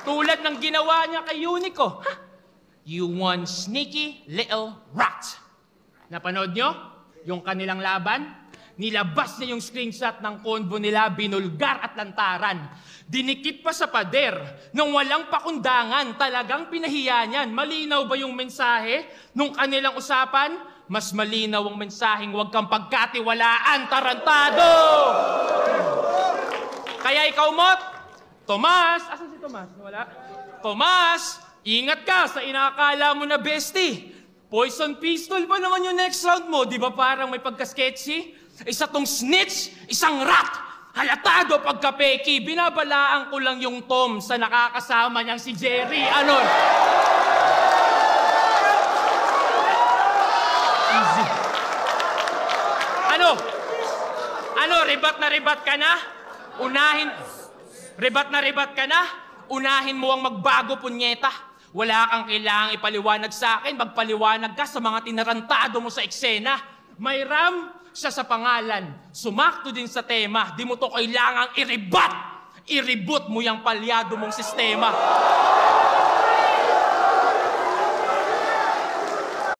Tulad ng ginawa niya kay Unico. You one sneaky little rat. Napanood nyo? Yung kanilang laban? Nilabas niya yung screenshot ng convo nila, binulgar at lantaran. Dinikit pa sa pader nang walang pakundangan. Talagang pinahiya niyan. Malinaw ba yung mensahe nung kanilang usapan? Mas malinaw ang mensaheng huwag kang pagkatiwalaan, tarantado! Kaya ikaw, Mot, Tomas, asan si Tomas? Wala? Tomas, ingat ka sa inakala mo na bestie. Poison pistol ba naman yung next round mo? Di ba parang may pagka-sketchy? Isa tong snitch, isang rat. Halatado pagka-peki. Binabalaan ko lang yung Tom sa nakakasama niyang si Jerry. Ano? Easy. Ano? Ribat na ribat ka na? Ribat na ribat ka na? Unahin mo ang magbago, punyeta. Wala kang kailangang ipaliwanag sa akin. Magpaliwanag ka sa mga tinarantado mo sa eksena. May RAM siya sa pangalan. Sumakto din sa tema. Di mo to kailangang i-reboot mo yung palyado mong sistema.